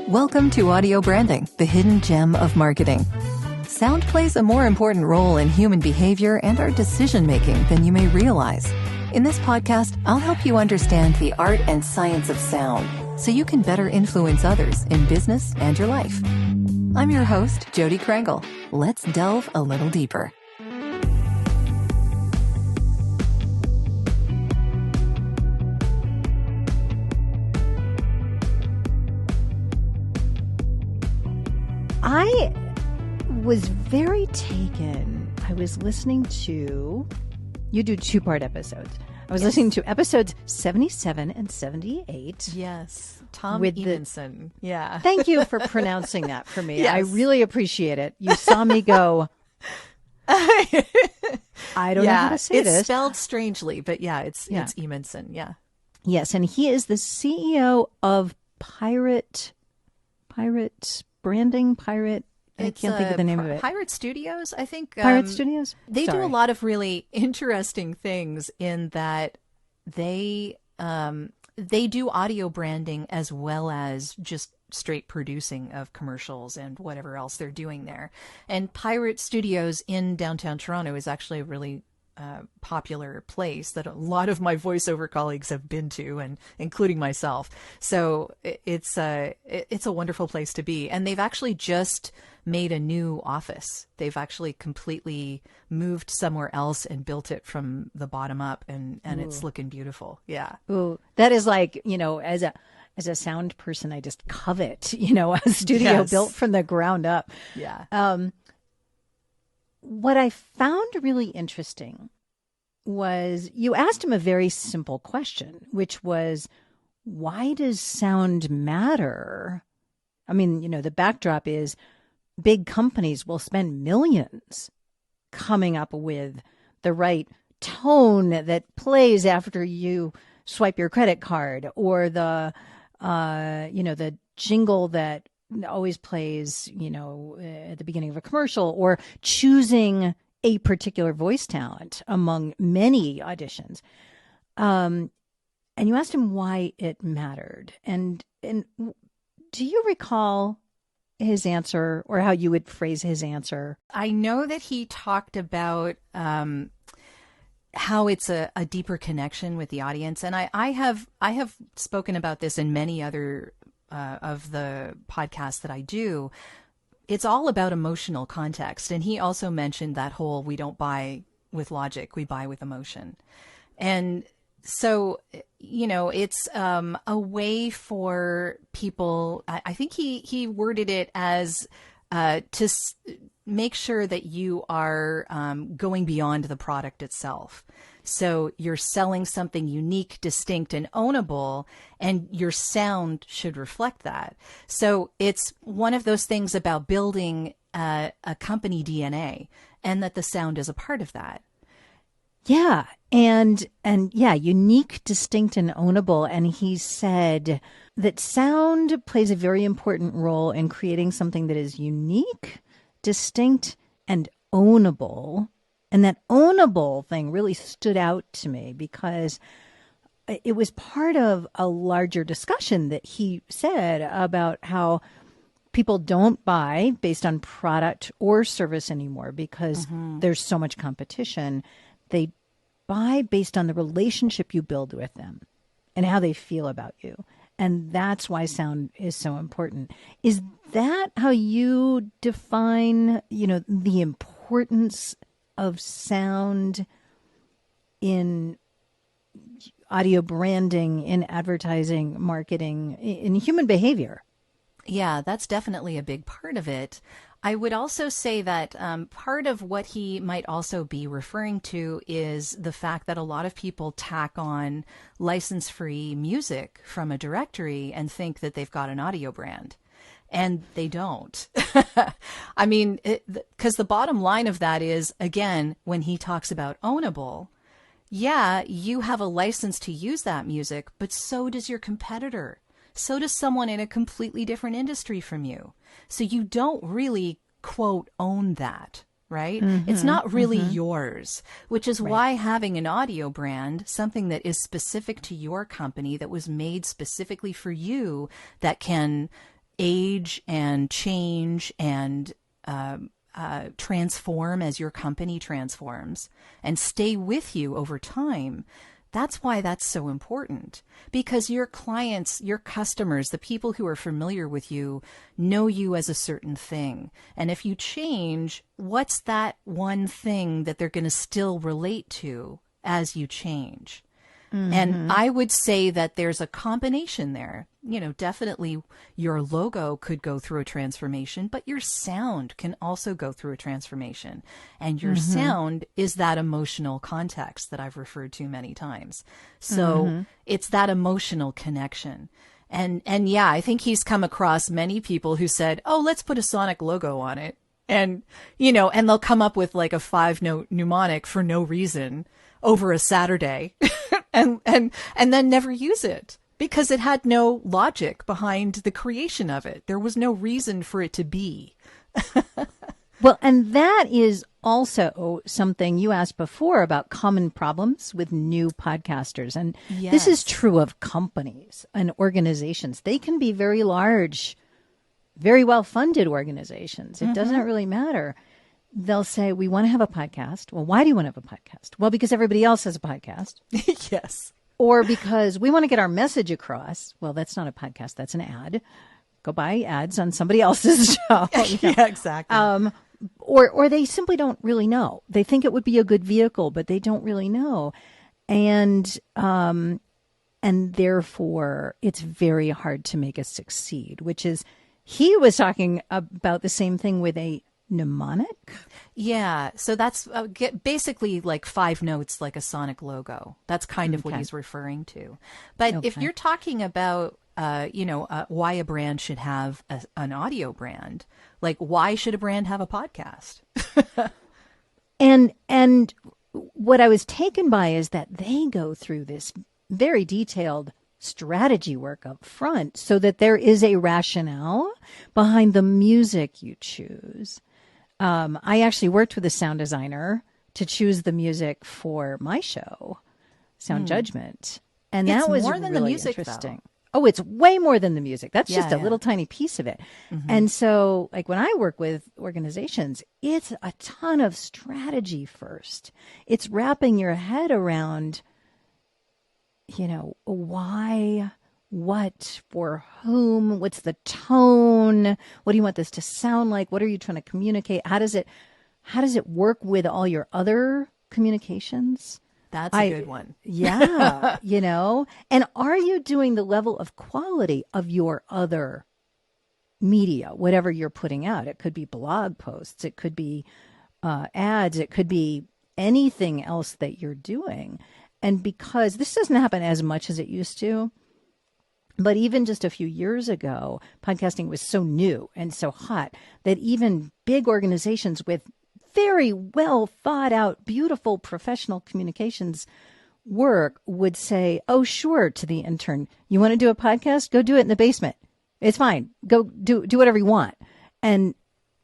Welcome to Audio Branding, the hidden gem of marketing. Sound plays a more important role in human behavior and our decision-making than you may realize. In this podcast, I'll help you understand the art and science of sound so you can better influence others in business and your life. I'm your host, Jodi Krangle. Let's delve a little deeper. I was very taken. I was listening to, you do two-part episodes. I was listening to episodes 77 and 78. Yes, Tom with Evenson. Yeah. Thank you for pronouncing that for me. Yes. I really appreciate it. You saw me go, I don't know how to say it's this. spelled strangely, but it's Evenson. Yeah. Yes, and he is the CEO of Pirate Branding, I can't think of the name of it. Pirate Studios, I think. Pirate Studios? They do a lot of really interesting things in that they do audio branding as well as just straight producing of commercials and whatever else they're doing there. And Pirate Studios in downtown Toronto is actually a really popular place that a lot of my voiceover colleagues have been to, and including myself. So it's a wonderful place to be. And they've actually just made a new office. They've actually completely moved somewhere else and built it from the bottom up, and it's looking beautiful. Yeah. Ooh, that is like, as a sound person, I just covet, a studio built from the ground up. Yeah. What I found really interesting was you asked him a very simple question, which was, why does sound matter? I mean, the backdrop is big companies will spend millions coming up with the right tone that plays after you swipe your credit card, or the jingle that always plays, at the beginning of a commercial, or choosing a particular voice talent among many auditions. And you asked him why it mattered. And do you recall his answer, or how you would phrase his answer? I know that he talked about how it's a deeper connection with the audience. And I have spoken about this in many other of the podcasts that I do. It's all about emotional context. And he also mentioned that whole, we don't buy with logic, we buy with emotion. And so, it's a way for people, I think he worded it as to make sure that you are going beyond the product itself. So you're selling something unique, distinct, and ownable, and your sound should reflect that. So it's one of those things about building a company DNA, and that the sound is a part of that. Yeah. And unique, distinct, and ownable. And he said that sound plays a very important role in creating something that is unique, distinct, and ownable. And that ownable thing really stood out to me because it was part of a larger discussion that he said about how people don't buy based on product or service anymore because there's so much competition. They buy based on the relationship you build with them and how they feel about you. And that's why sound is so important. Is that how you define, the importance of sound in audio branding, in advertising, marketing, in human behavior? Yeah, that's definitely a big part of it. I would also say that part of what he might also be referring to is the fact that a lot of people tack on license-free music from a directory and think that they've got an audio brand. And they don't. I mean, because the bottom line of that is, again, when he talks about ownable, yeah, you have a license to use that music, but so does your competitor. So does someone in a completely different industry from you. So you don't really, quote, own that, right? It's not really yours, which is why having an audio brand, something that is specific to your company, that was made specifically for you, that can age and change and transform as your company transforms and stay with you over time. That's why that's so important, because your clients, your customers, the people who are familiar with you know you as a certain thing. And if you change, what's that one thing that they're going to still relate to as you change? Mm-hmm. And I would say that there's a combination there. You know, definitely your logo could go through a transformation, but your sound can also go through a transformation. And your sound is that emotional context that I've referred to many times. So it's that emotional connection. And yeah, I think he's come across many people who said, oh, let's put a sonic logo on it. And, you know, and they'll come up with like a 5-note mnemonic for no reason over a Saturday and then never use it because it had no logic behind the creation of it. There was no reason for it to be. Well, and that is also something you asked before about common problems with new podcasters. And this is true of companies and organizations. They can be very large, very well-funded organizations. It doesn't really matter. They'll say, we want to have a podcast. Well, why do you want to have a podcast? Well, because everybody else has a podcast. Yes. Or because we want to get our message across. Well, that's not a podcast. That's an ad. Go buy ads on somebody else's show. Yeah, exactly. Or they simply don't really know. They think it would be a good vehicle, but they don't really know. And therefore, it's very hard to make us succeed, which is, he was talking about the same thing with a mnemonic. Yeah. So that's basically like 5 notes, like a sonic logo. That's kind of what he's referring to. But if you're talking about, why a brand should have an audio brand, like why should a brand have a podcast? And what I was taken by is that they go through this very detailed strategy work up front so that there is a rationale behind the music you choose. I actually worked with a sound designer to choose the music for my show, Sound Judgment. And that was more than the music, interesting. Though. Oh, it's way more than the music. That's just a little tiny piece of it. And so, like, when I work with organizations, it's a ton of strategy first. It's wrapping your head around, why, what, for whom, what's the tone, what do you want this to sound like, what are you trying to communicate, how does it work with all your other communications? That's a good one. Yeah. And are you doing the level of quality of your other media, whatever you're putting out? It could be blog posts, it could be ads, it could be anything else that you're doing. And because this doesn't happen as much as it used to, but even just a few years ago, podcasting was so new and so hot that even big organizations with very well thought out, beautiful professional communications work would say, oh, sure, to the intern, you want to do a podcast? Go do it in the basement. It's fine. Go do whatever you want. And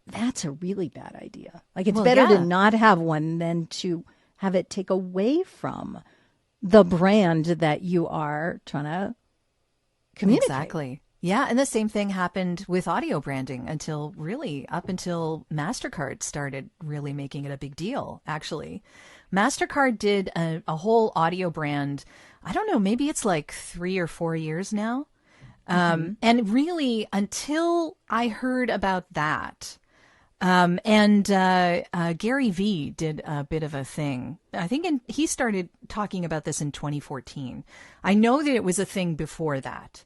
that's a really bad idea. Like, it's better to not have one than to have it take away from the brand that you are trying to communicate. Exactly. Yeah. And the same thing happened with audio branding up until MasterCard started really making it a big deal, actually. MasterCard did a whole audio brand. I don't know, maybe it's like 3 or 4 years now. And really, until I heard about that, Gary Vee did a bit of a thing. I think he started talking about this in 2014. I know that it was a thing before that.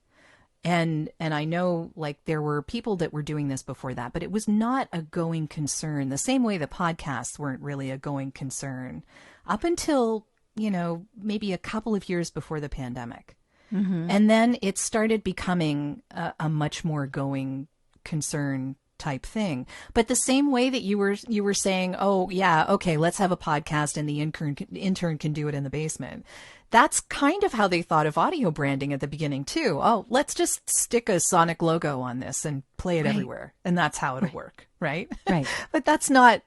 And I know, like, there were people that were doing this before that, but it was not a going concern, the same way the podcasts weren't really a going concern up until, maybe a couple of years before the pandemic. And then it started becoming a much more going concern type thing. But the same way that you were saying, oh yeah, okay, let's have a podcast and the intern can do it in the basement. That's kind of how they thought of audio branding at the beginning too. Oh, let's just stick a sonic logo on this and play it everywhere. And that's how it'll work. Right. Right. But that's not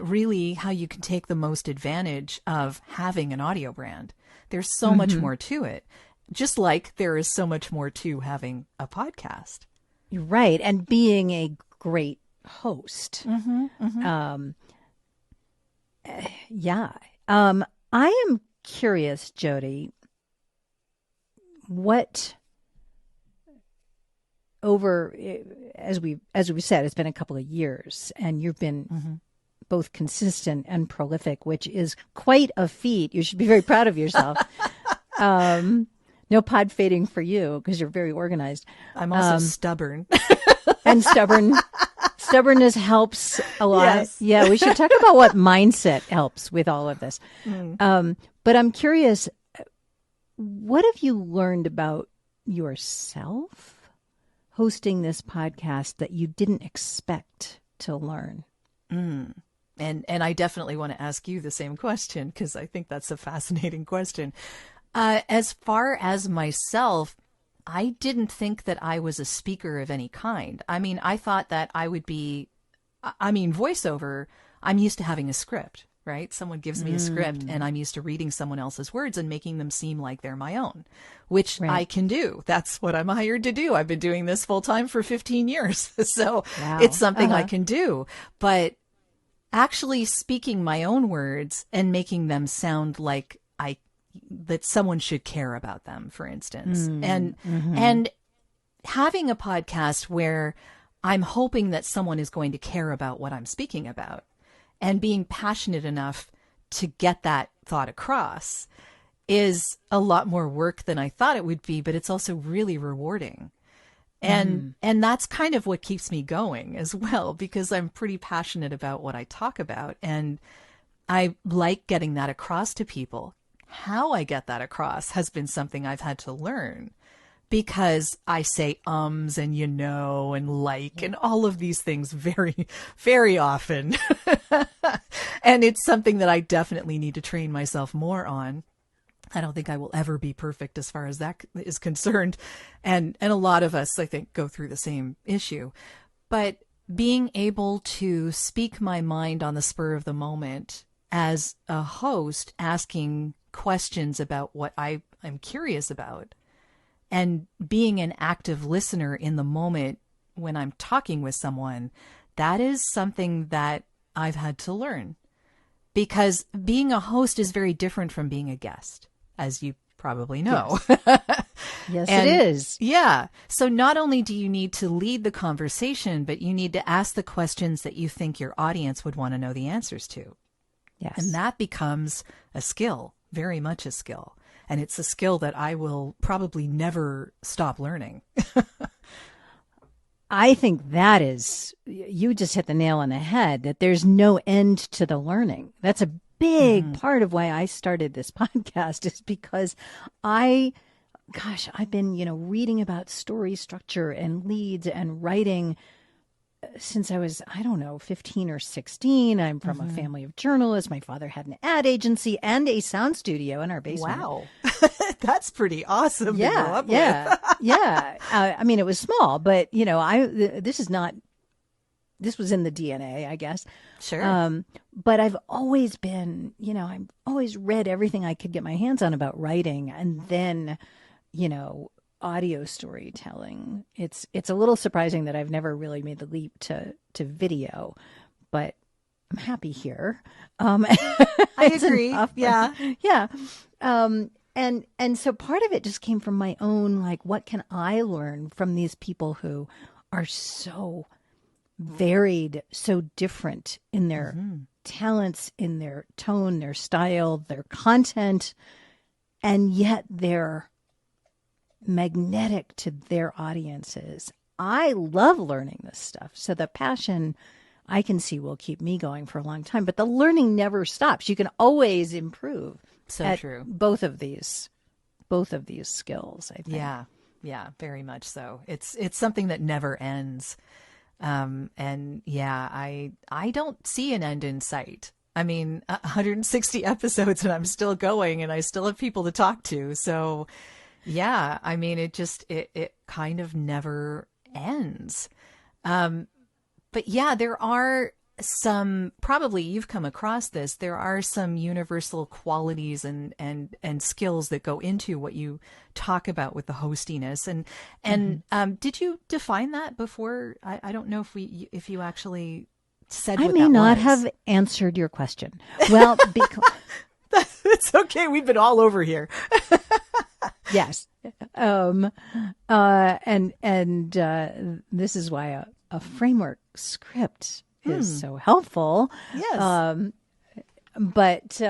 really how you can take the most advantage of having an audio brand. There's so much more to it. Just like there is so much more to having a podcast. You're right. And being a great host. Yeah. I am curious, Jodi, what over, as we said, it's been a couple of years, and you've been both consistent and prolific, which is quite a feat. You should be very proud of yourself. No pod fading for you because you're very organized. I'm also stubborn. And stubbornness helps a lot. Yes. Yeah, we should talk about what mindset helps with all of this. But I'm curious, what have you learned about yourself hosting this podcast that you didn't expect to learn? And I definitely want to ask you the same question because I think that's a fascinating question. As far as myself, I didn't think that I was a speaker of any kind. I mean, I thought that I would be, voiceover, I'm used to having a script, right? Someone gives me a script and I'm used to reading someone else's words and making them seem like they're my own, which I can do. That's what I'm hired to do. I've been doing this full time for 15 years. So it's something I can do. But actually speaking my own words and making them sound like that someone should care about them, for instance, and having a podcast where I'm hoping that someone is going to care about what I'm speaking about and being passionate enough to get that thought across is a lot more work than I thought it would be, but it's also really rewarding. And that's kind of what keeps me going as well, because I'm pretty passionate about what I talk about. And I like getting that across to people. How I get that across has been something I've had to learn because I say and and like and all of these things very, very often. And it's something that I definitely need to train myself more on. I don't think I will ever be perfect as far as that is concerned. And a lot of us, I think, go through the same issue. But being able to speak my mind on the spur of the moment as a host, asking questions about what I'm curious about, and being an active listener in the moment when I'm talking with someone, that is something that I've had to learn. Because being a host is very different from being a guest, as you probably know. Yes, it is. Yeah. So not only do you need to lead the conversation, but you need to ask the questions that you think your audience would want to know the answers to. Yes. And that becomes a skill, very much a skill. And it's a skill that I will probably never stop learning. I think that is, you just hit the nail on the head, that there's no end to the learning. That's a big part of why I started this podcast, is because I've been, reading about story structure and leads and writing since I was, 15 or 16. I'm from a family of journalists. My father had an ad agency and a sound studio in our basement. Wow. That's pretty awesome to grow up with. It was small, but, this was in the DNA, I guess. Sure. But I've always been, I've always read everything I could get my hands on about writing, and then, audio storytelling. It's a little surprising that I've never really made the leap to video, but I'm happy here. I agree. Yeah. Yeah. And so part of it just came from my own, what can I learn from these people who are so varied, so different in their talents, in their tone, their style, their content, and yet they're magnetic to their audiences. I love learning this stuff. So the passion, I can see, will keep me going for a long time, but the learning never stops. You can always improve. So true. Both of these skills, I think. Yeah, very much so. It's something that never ends. I don't see an end in sight. 160 episodes and I'm still going and I still have people to talk to. So yeah, it kind of never ends. But yeah, there are probably you've come across this, there are some universal qualities and skills that go into what you talk about with the hostiness. And did you define that before? I don't know if you actually said what that was. I may not have answered your question. Well, because it's okay. We've been all over here. Yes. This is why a framework script is so helpful. Yes. But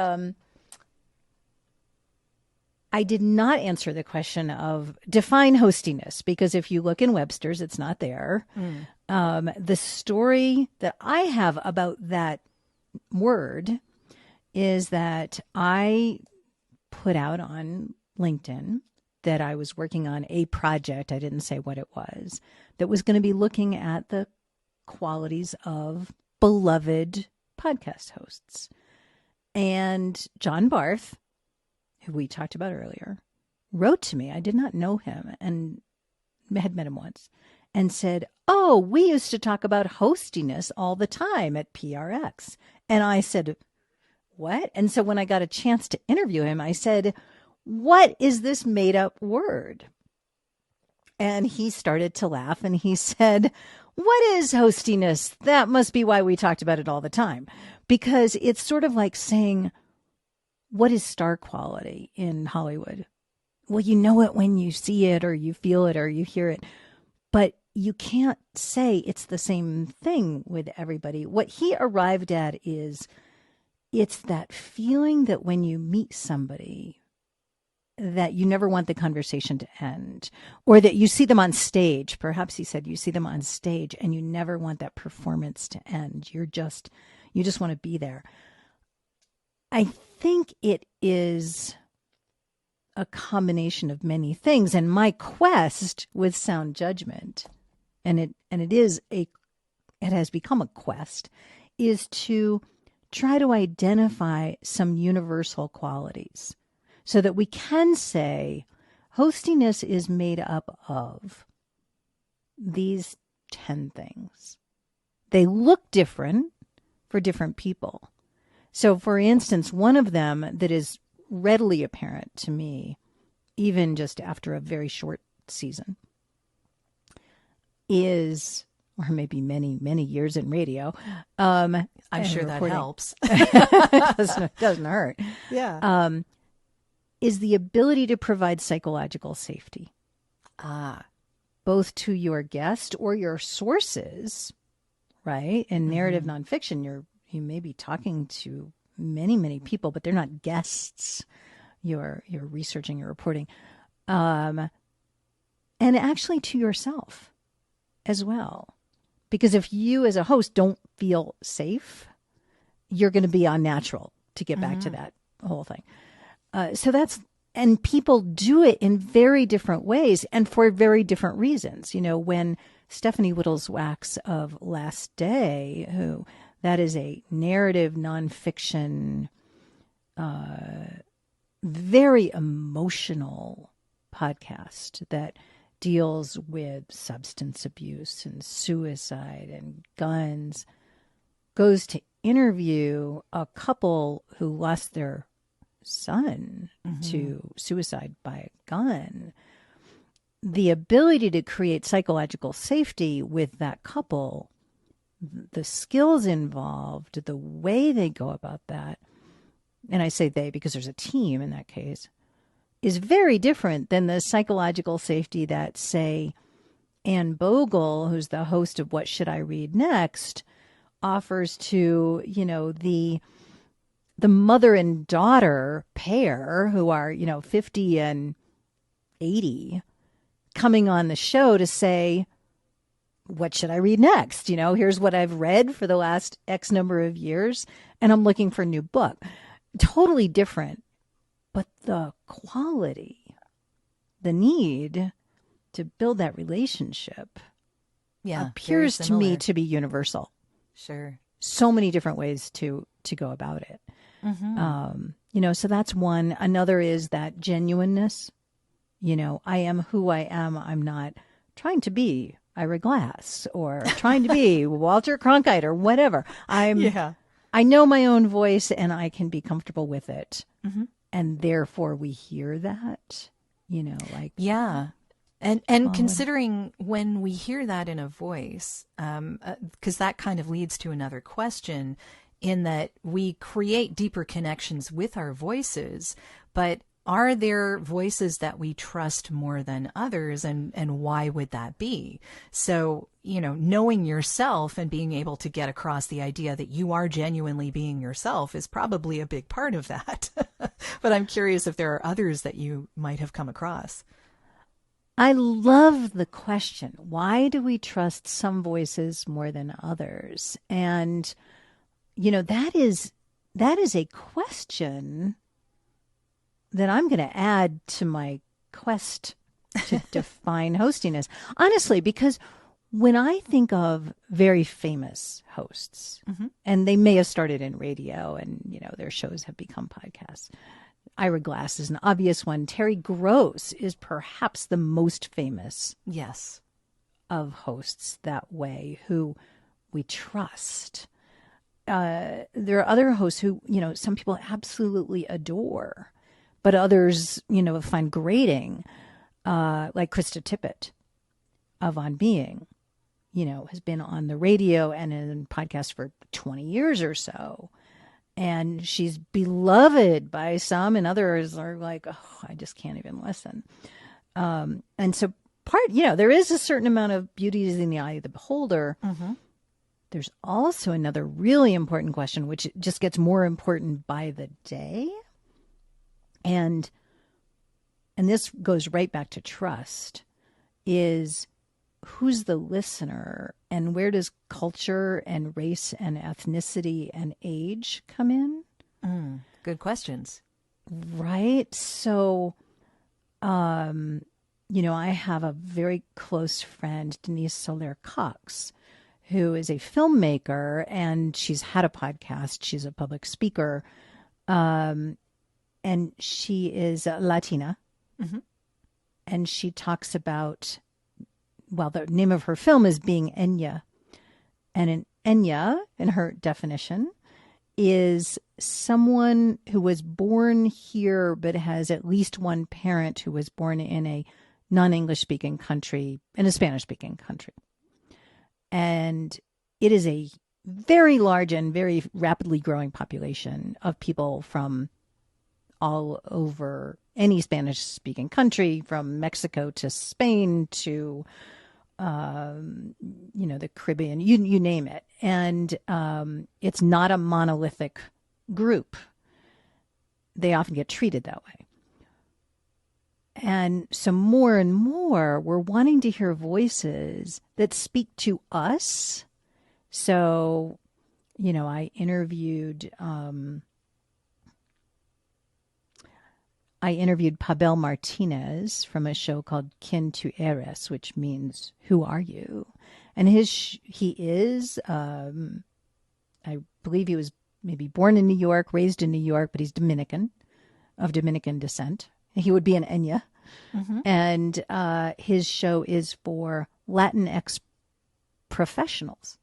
I did not answer the question of define hostiness, because if you look in Webster's, it's not there. The story that I have about that word is that I put out on LinkedIn that I was working on a project, I didn't say what it was, that was going to be looking at the qualities of beloved podcast hosts. And John Barth, who we talked about earlier, wrote to me. I did not know him and had met him once, and said, "Oh, we used to talk about hostiness all the time at PRX." And I said, "What?" And so when I got a chance to interview him, I said, "What is this made up word?" And he started to laugh and he said, "What is hostiness? That must be why we talked about it all the time." Because it's sort of like saying, what is star quality in Hollywood? Well, you know it when you see it or you feel it or you hear it, but you can't say it's the same thing with everybody. What he arrived at is it's that feeling that when you meet somebody that you never want the conversation to end, or that you see them on stage. Perhaps he said you see them on stage and you never want that performance to end. You just want to be there. I think it is a combination of many things. And my quest with sound judgment, and it has become a quest, is to try to identify some universal qualities so that we can say hostiness is made up of these 10 things. They look different for different people. So, for instance, one of them that is readily apparent to me, even just after a very short season, is, or maybe many, many years in radio. I'm sure that helps. doesn't hurt. Yeah. Is the ability to provide psychological safety. Both to your guest or your sources, right? In narrative nonfiction, you may be talking to many, many people, but they're not guests. You're researching, you're reporting. And actually to yourself as well. Because if you as a host don't feel safe, you're going to be unnatural, to get back to that whole thing. And people do it in very different ways and for very different reasons. You know, when Stephanie Whittleswax of Last Day, that is a narrative nonfiction, very emotional podcast that deals with substance abuse and suicide and guns, goes to interview a couple who lost their son to suicide by a gun. The ability to create psychological safety with that couple, the skills involved, the way they go about that, and I say they because there's a team in that case, is very different than the psychological safety that, say, Anne Bogle, who's the host of What Should I Read Next, offers to, the mother and daughter pair who are, 50 and 80, coming on the show to say, what should I read next? Here's what I've read for the last X number of years, and I'm looking for a new book. Totally different. But the quality, the need to build that relationship appears to me to be universal. Sure. So many different ways to go about it. So that's one. Another is that genuineness. I am who I am. I'm not trying to be Ira Glass or trying to be Walter Cronkite or whatever. Yeah. I know my own voice and I can be comfortable with it. Mm-hmm. And therefore we hear that, like. Yeah. And considering when we hear that in a voice, because that kind of leads to another question, in that we create deeper connections with our voices, but are there voices that we trust more than others, and why would that be? So, knowing yourself and being able to get across the idea that you are genuinely being yourself is probably a big part of that. But I'm curious if there are others that you might have come across. I love the question. Why do we trust some voices more than others? And, that is a question that I'm going to add to my quest to define hostiness. Honestly, because when I think of very famous hosts, mm-hmm. and they may have started in radio and, their shows have become podcasts. Ira Glass is an obvious one. Terry Gross is perhaps the most famous yes, of hosts that way, who we trust. There are other hosts who, some people absolutely adore, but others, find grating, like Krista Tippett of On Being, has been on the radio and in podcasts for 20 years or so. And she's beloved by some, and others are like, oh, I just can't even listen. And so there is a certain amount of beauty in the eye of the beholder. Mm-hmm. There's also another really important question, which just gets more important by the day. And this goes right back to trust, is who's the listener, and where does culture and race and ethnicity and age come in? Good questions. Right. So, I have a very close friend, Denise Soler Cox, who is a filmmaker, and she's had a podcast. She's a public speaker. And she is Latina. Mm-hmm. And she talks about, the name of her film is Being Enya. And an Enya, in her definition, is someone who was born here but has at least one parent who was born in a non-English speaking country, in a Spanish speaking country. And it is a very large and very rapidly growing population of people from all over any Spanish speaking country, from Mexico to Spain to, the Caribbean, you name it. And it's not a monolithic group. They often get treated that way. And so more and more, we're wanting to hear voices that speak to us. So, I interviewed Pavel Martinez from a show called Kin Tu Eres, which means who are you? And he is, I believe he was maybe born in New York, raised in New York, but he's Dominican, of Dominican descent. He would be an Enya. Mm-hmm. And his show is for Latinx professionals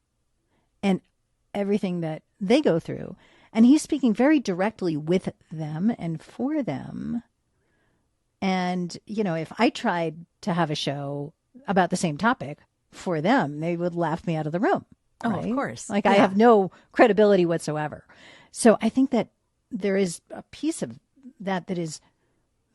and everything that they go through. And he's speaking very directly with them and for them. And, if I tried to have a show about the same topic for them, they would laugh me out of the room. Oh, right? Of course. Like, yeah. I have no credibility whatsoever. So I think that there is a piece of that is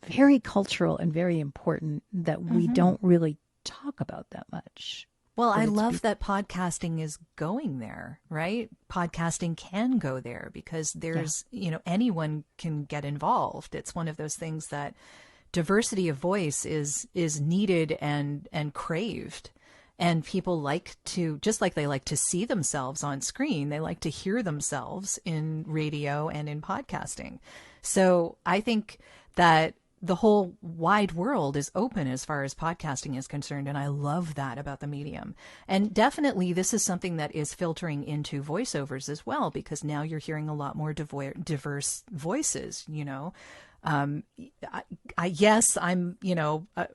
very cultural and very important that we mm-hmm. don't really talk about that much. Well, I love that podcasting is going there, right? Podcasting can go there because there's, anyone can get involved. It's one of those things that diversity of voice is needed and craved. And people like to, just like they like to see themselves on screen, they like to hear themselves in radio and in podcasting. So I think that the whole wide world is open as far as podcasting is concerned. And I love that about the medium. And definitely this is something that is filtering into voiceovers as well, because now you're hearing a lot more diverse voices, Yes, I'm,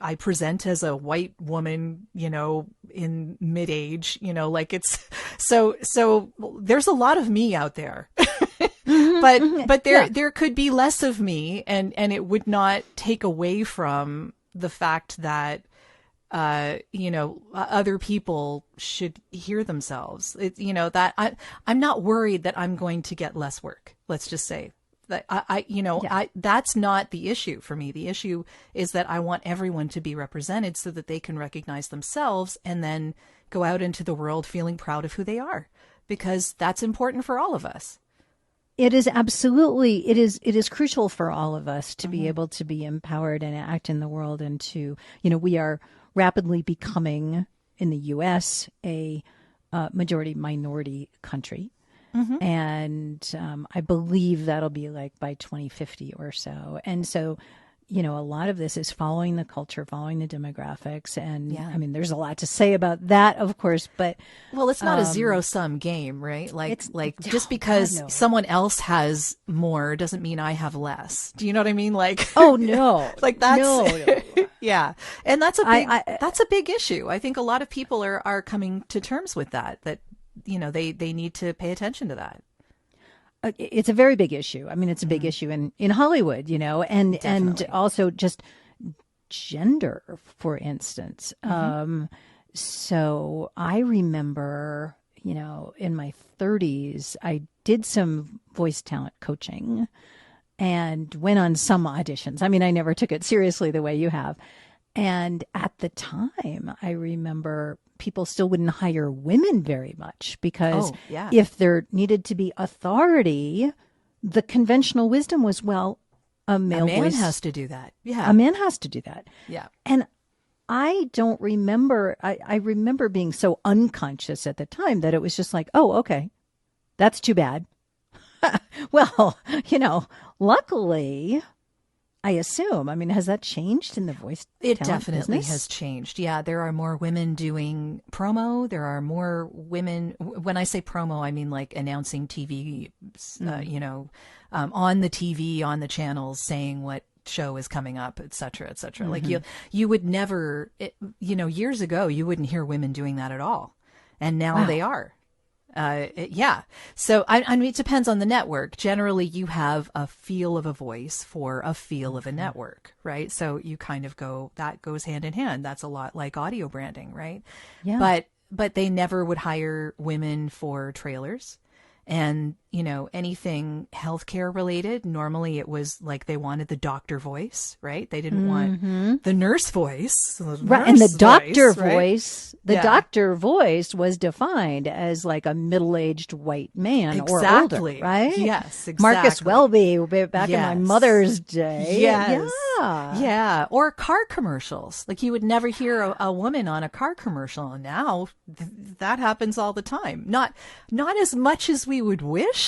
I present as a white woman, in mid-age, like it's so there's a lot of me out there. But there could be less of me, and it would not take away from the fact that other people should hear themselves. That I'm not worried that I'm going to get less work. Let's just say that that's not the issue for me. The issue is that I want everyone to be represented so that they can recognize themselves and then go out into the world feeling proud of who they are, because that's important for all of us. It is absolutely, it is crucial for all of us to be able to be empowered and act in the world, and to, we are rapidly becoming in the U.S. a majority minority country. And I believe that'll be like by 2050 or so. And so, a lot of this is following the culture, following the demographics. And I mean, there's a lot to say about that, of course, but. Well, it's not a zero-sum game, right? Just because someone else has more doesn't mean I have less. Do you know what I mean? Like, oh, no. Like that's. No. Yeah. And that's a big issue. I think a lot of people are coming to terms with that they need to pay attention to that. It's a very big issue. I mean, it's a big issue in Hollywood, and also just gender, for instance. So I remember, in my 30s, I did some voice talent coaching and went on some auditions. I mean, I never took it seriously the way you have. And at the time, I remember people still wouldn't hire women very much because if there needed to be authority, the conventional wisdom was, well, a man has to do that. Yeah. A man has to do that. Yeah. And I don't remember, I remember being so unconscious at the time that it was just like, oh, okay, that's too bad. Well, luckily, I assume. I mean, has that changed in the voice It talent definitely business? has changed. Yeah, there are more women doing promo. There are more women. When I say promo, I mean like announcing TV, on the TV, on the channels, saying what show is coming up, et cetera, et cetera. Like you would never, years ago, you wouldn't hear women doing that at all. And now they are. So, I mean, it depends on the network. Generally, you have a feel of a voice for a feel of a network, right? So you kind of that goes hand in hand. That's a lot like audio branding, right? Yeah. But they never would hire women for trailers. And, anything healthcare related, normally it was like they wanted the doctor voice, right? They didn't want the nurse voice. Right. And the doctor voice, doctor voice was defined as like a middle-aged white man or older, right? Yes, exactly. Marcus Welby back in my mother's day. Yes. Yeah. Or car commercials. Like you would never hear a woman on a car commercial. And now that happens all the time. Not as much as we would wish.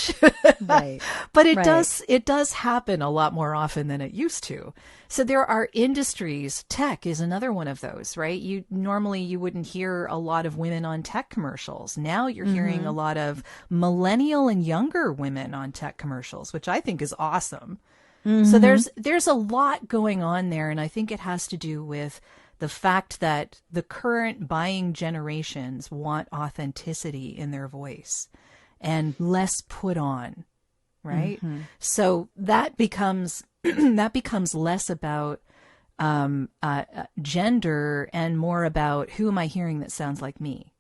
Right. But it does happen a lot more often than it used to. So there are industries. Tech is another one of those, right? You wouldn't hear a lot of women on tech commercials. Now you're hearing a lot of millennial and younger women on tech commercials, which I think is awesome. So there's a lot going on there, and I think it has to do with the fact that the current buying generations want authenticity in their voice and less put on, right? So that becomes less about gender and more about who am I hearing that sounds like me.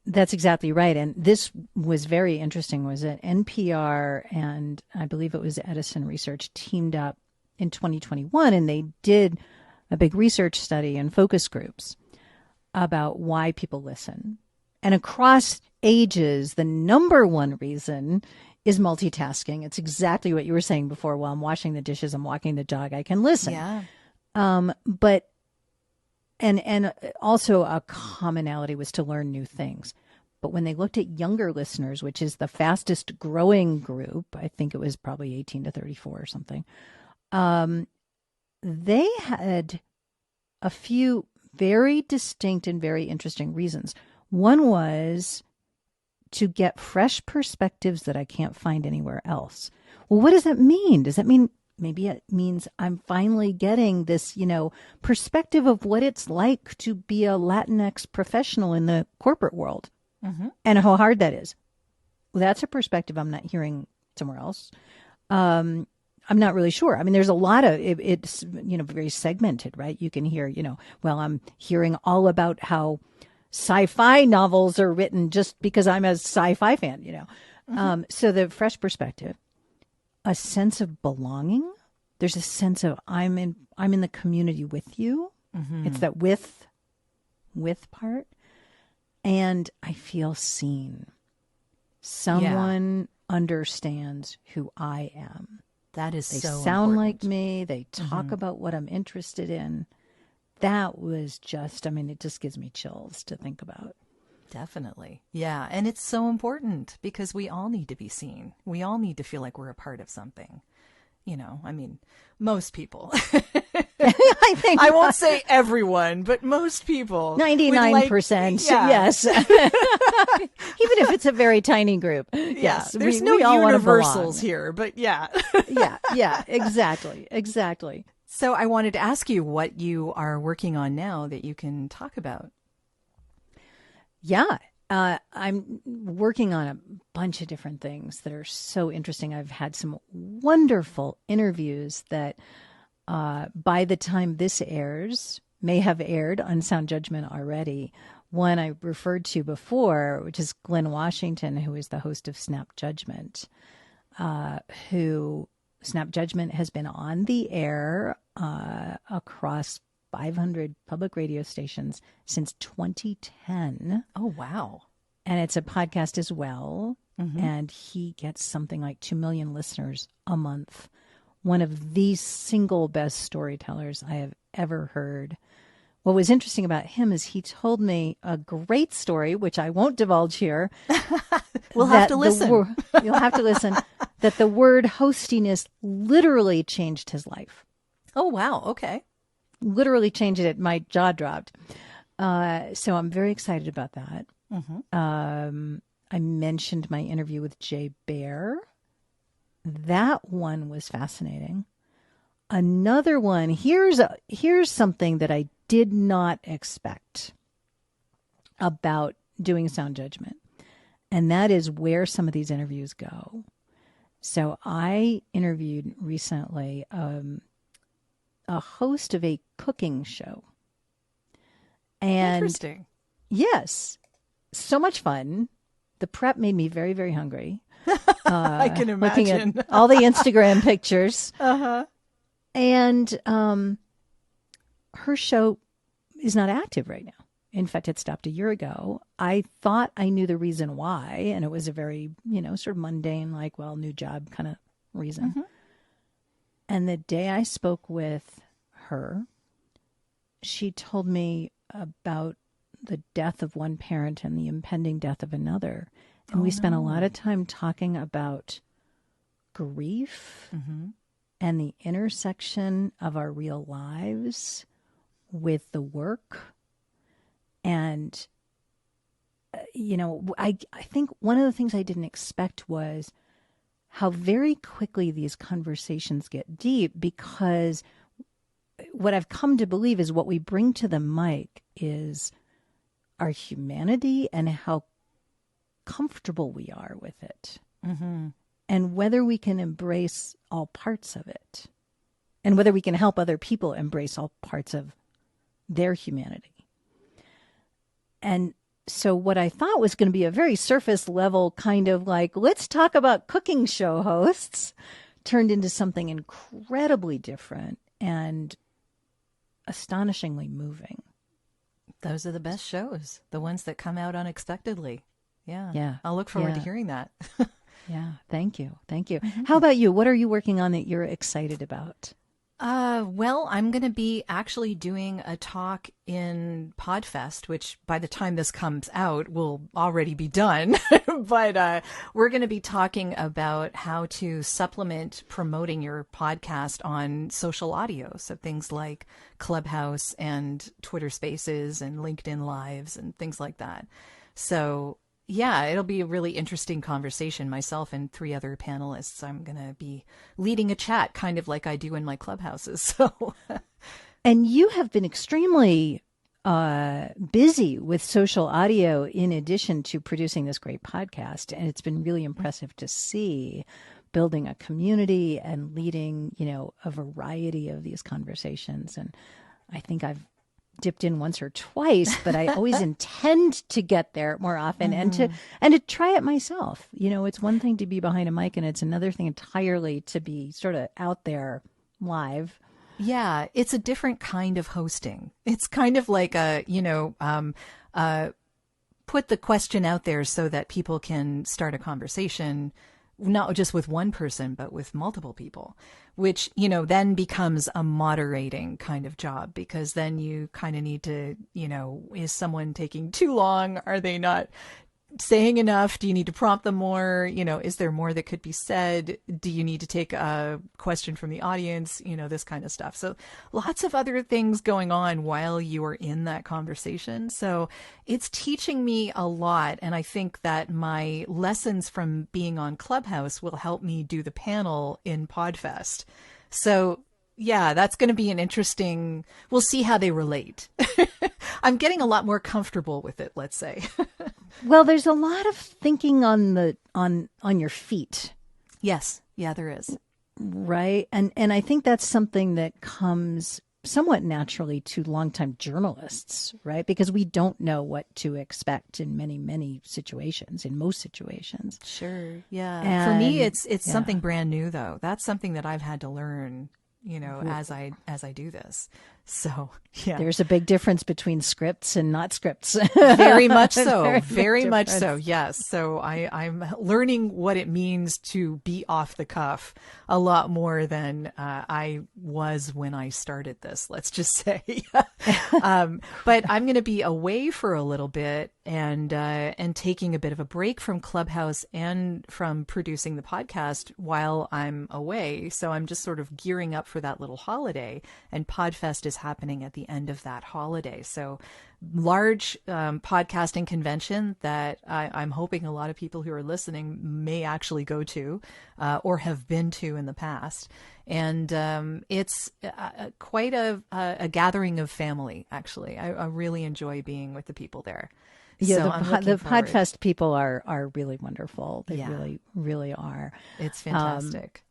That's exactly right. And this was very interesting, was that NPR and I believe it was Edison Research teamed up in 2021, and they did a big research study and focus groups about why people listen. And across ages, the number one reason is multitasking. It's exactly what you were saying before. While I'm washing the dishes, I'm walking the dog, I can listen. Yeah. But also a commonality was to learn new things. But when they looked at younger listeners, which is the fastest growing group, I think it was probably 18 to 34 or something, they had a few very distinct and very interesting reasons. One was to get fresh perspectives that I can't find anywhere else. Well, what does that mean? Does that mean Maybe it means I'm finally getting this, perspective of what it's like to be a Latinx professional in the corporate world and how hard that is. Well, that's a perspective I'm not hearing somewhere else. I'm not really sure. I mean, there's a lot of it's, very segmented, right? You can hear, well, I'm hearing all about how sci-fi novels are written just because I'm a sci-fi fan, So the fresh perspective, a sense of belonging. There's a sense of I'm in the community with you. It's that with part. And I feel seen. Someone understands who I am. That is they so sound important. like me. They talk about what I'm interested in. That was just, it just gives me chills to think about. Definitely. Yeah. And it's so important because we all need to be seen. We all need to feel like we're a part of something. Most people. I think I won't say everyone, but most people. 99%. Yes. Even if it's a very tiny group. Yeah. Yes. There's we no all universals here, but yeah. Yeah, exactly. So I wanted to ask you what you are working on now that you can talk about. Yeah. I'm working on a bunch of different things that are so interesting. I've had some wonderful interviews that by the time this airs, may have aired on Sound Judgment already. One I referred to before, which is Glenn Washington, who is the host of Snap Judgment, who Snap Judgment has been on the air across 500 public radio stations since 2010. Oh, wow. And it's a podcast as well. And he gets something like 2 million listeners a month. One of the single best storytellers I have ever heard. What was interesting about him is he told me a great story, which I won't divulge here. We'll have to listen. You'll have to listen. That the word hostiness literally changed his life. Oh, wow. Okay. Literally changed it. My jaw dropped. So I'm very excited about that. I mentioned my interview with Jay Baer. That one was fascinating. Another one, here's something that I did not expect about doing Sound Judgment. And that is where some of these interviews go. So I interviewed recently a host of a cooking show. And interesting. Yes. So much fun. The prep made me very, very hungry. I can imagine. Looking at all the Instagram pictures. And her show is not active right now. In fact, it stopped a year ago. I thought I knew the reason why, and it was a very, sort of mundane, like, well, new job kind of reason. And the day I spoke with her, she told me about the death of one parent and the impending death of another. And we spent a lot of time talking about grief and the intersection of our real lives with the work. And, I think one of the things I didn't expect was how very quickly these conversations get deep, because what I've come to believe is what we bring to the mic is our humanity and how comfortable we are with it. And whether we can embrace all parts of it, and whether we can help other people embrace all parts of their humanity. And so what I thought was going to be a very surface level kind of like, let's talk about cooking show hosts, turned into something incredibly different and astonishingly moving. Those are the best shows, the ones that come out unexpectedly. Yeah. I'll look forward to hearing that. Yeah. Thank you. How about you? What are you working on that you're excited about? Well, I'm going to be actually doing a talk in Podfest, which by the time this comes out will already be done. But we're going to be talking about how to supplement promoting your podcast on social audio. So things like Clubhouse and Twitter Spaces and LinkedIn Lives and things like that. So yeah, it'll be a really interesting conversation. Myself and 3 other panelists. I'm going to be leading a chat kind of like I do in my clubhouses. So, And you have been extremely busy with social audio in addition to producing this great podcast. And it's been really impressive to see building a community and leading, a variety of these conversations. And I think I've dipped in once or twice, but I always intend to get there more often and to try it myself. It's one thing to be behind a mic and it's another thing entirely to be sort of out there live. Yeah, it's a different kind of hosting. It's kind of like put the question out there so that people can start a conversation, not just with one person, but with multiple people, which, then becomes a moderating kind of job, because then you kind of need to, is someone taking too long? Are they not saying enough? Do you need to prompt them more? Is there more that could be said? Do you need to take a question from the audience? This kind of stuff. So lots of other things going on while you are in that conversation. So it's teaching me a lot. And I think that my lessons from being on Clubhouse will help me do the panel in PodFest. So yeah, that's going to be an interesting, we'll see how they relate. I'm getting a lot more comfortable with it, let's say. Well, there's a lot of thinking on your feet. Yes. Yeah, there is. Right. And I think that's something that comes somewhat naturally to longtime journalists, right? Because we don't know what to expect in many, many situations, in most situations. Sure. Yeah. For me, it's something brand new, though. That's something that I've had to learn, as I do this. So, yeah. There's a big difference between scripts and not scripts. Very much so. Very much so. Yes. So I'm learning what it means to be off the cuff a lot more than I was when I started this, let's just say. But I'm going to be away for a little bit and taking a bit of a break from Clubhouse and from producing the podcast while I'm away. So I'm just sort of gearing up for that little holiday, and PodFest is happening at the end of that holiday. So large podcasting convention that I'm hoping a lot of people who are listening may actually go to or have been to in the past. And it's quite a gathering of family, actually. I really enjoy being with the people there. Yeah, So the PodFest people are really wonderful. They really, really are. It's fantastic.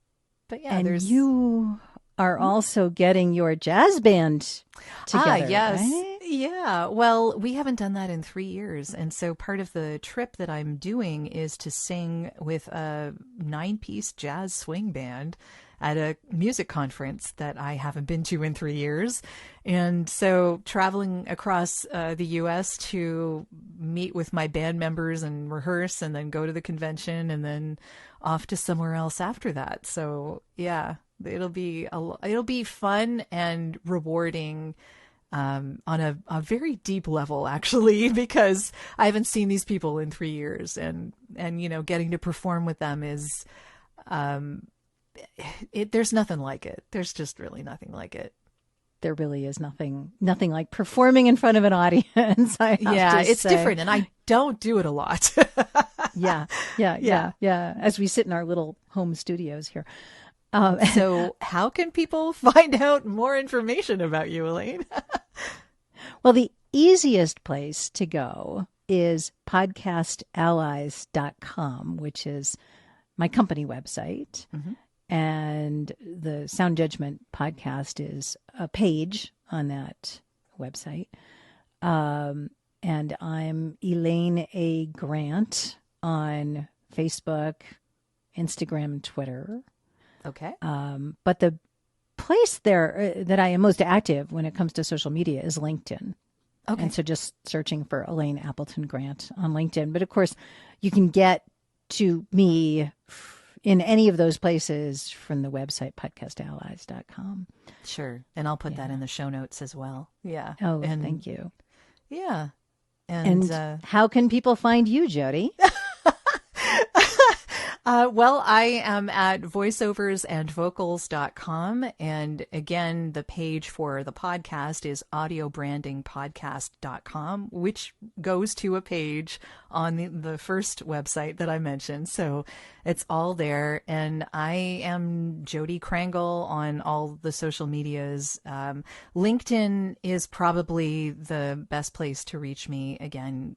But yeah, and you are also getting your jazz band together. Yes. Right? Yeah. Well, we haven't done that in 3 years. And so part of the trip that I'm doing is to sing with a 9-piece jazz swing band at a music conference that I haven't been to in 3 years. And so traveling across the U.S. to meet with my band members and rehearse and then go to the convention and then off to somewhere else after that. So yeah, it'll be fun and rewarding on a very deep level, actually, because I haven't seen these people in 3 years, and getting to perform with them is there's nothing like it. There's just really nothing like it. There really is nothing like performing in front of an audience. It's different, and I don't do it a lot. Yeah. As we sit in our little home studios here. So how can people find out more information about you, Elaine? Well, the easiest place to go is podcastallies.com, which is my company website. Mm-hmm. And the Sound Judgment podcast is a page on that website. And I'm Elaine A. Grant on Facebook, Instagram, and Twitter. Okay. But the place there that I am most active when it comes to social media is LinkedIn. Okay. And so just searching for Elaine Appleton Grant on LinkedIn. But of course, you can get to me in any of those places from the website, podcastallies.com. Sure. And I'll put that in the show notes as well. Yeah. Oh, thank you. Yeah. And how can people find you, Jodi? Well, I am at voiceoversandvocals.com. And again, the page for the podcast is audiobrandingpodcast.com, which goes to a page on the first website that I mentioned. So it's all there. And I am Jodi Krangle on all the social medias. LinkedIn is probably the best place to reach me. Again,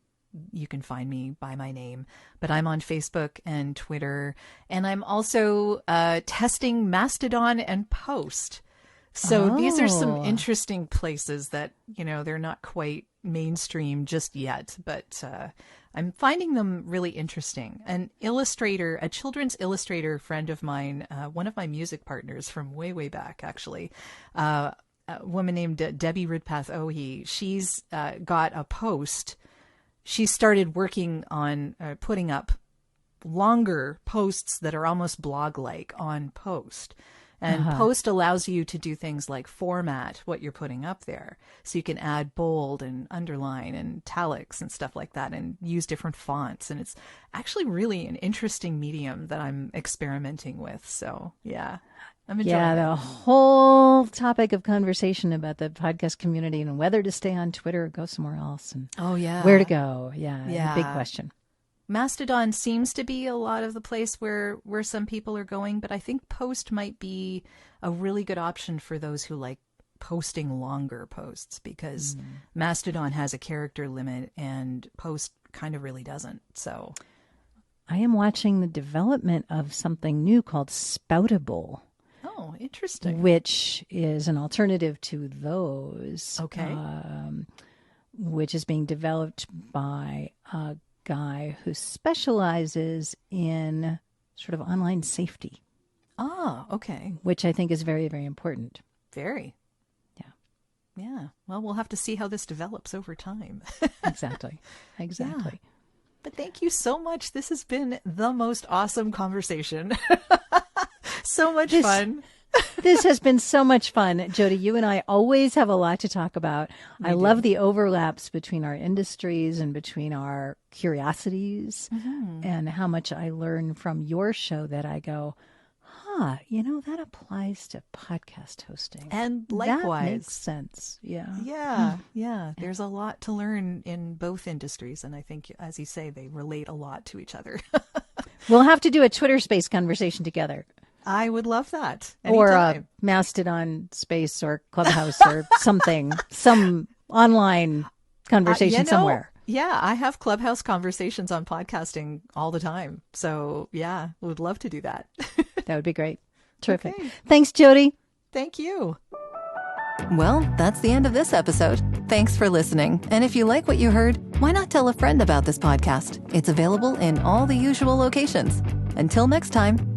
you can find me by my name, but I'm on Facebook and Twitter, and I'm also testing Mastodon and Post. So these are some interesting places that, they're not quite mainstream just yet, but I'm finding them really interesting. An illustrator, a children's illustrator friend of mine, one of my music partners from way, way back, actually, a woman named Debbie Ridpath Ohi, she's got a Post. She started working on putting up longer posts that are almost blog-like on Post. And Post allows you to do things like format what you're putting up there. So you can add bold and underline and italics and stuff like that and use different fonts. And it's actually really an interesting medium that I'm experimenting with. So, yeah. I'm enjoying it. The whole topic of conversation about the podcast community and whether to stay on Twitter or go somewhere else and where to go. Yeah. Big question. Mastodon seems to be a lot of the place where some people are going, but I think Post might be a really good option for those who like posting longer posts, because Mastodon has a character limit and Post kind of really doesn't. So I am watching the development of something new called Spoutable. Oh, interesting. Which is an alternative to those. Okay. Which is being developed by a guy who specializes in sort of online safety. Ah, okay. Which I think is very, very important. Very. Yeah. Yeah. Well, we'll have to see how this develops over time. Exactly. Yeah. But thank you so much. This has been the most awesome conversation. So much fun. This has been so much fun. Jodi, you and I always have a lot to talk about. I love the overlaps between our industries and between our curiosities, and how much I learn from your show that I go, that applies to podcast hosting. And likewise. That makes sense. Yeah. Yeah. There's a lot to learn in both industries. And I think, as you say, they relate a lot to each other. We'll have to do a Twitter space conversation together. I would love that. Anytime. Or a Mastodon space or Clubhouse or something, some online conversation somewhere. Yeah, I have Clubhouse conversations on podcasting all the time. So, yeah, would love to do that. That would be great. Terrific. Okay. Thanks, Jodi. Thank you. Well, that's the end of this episode. Thanks for listening. And if you like what you heard, why not tell a friend about this podcast? It's available in all the usual locations. Until next time.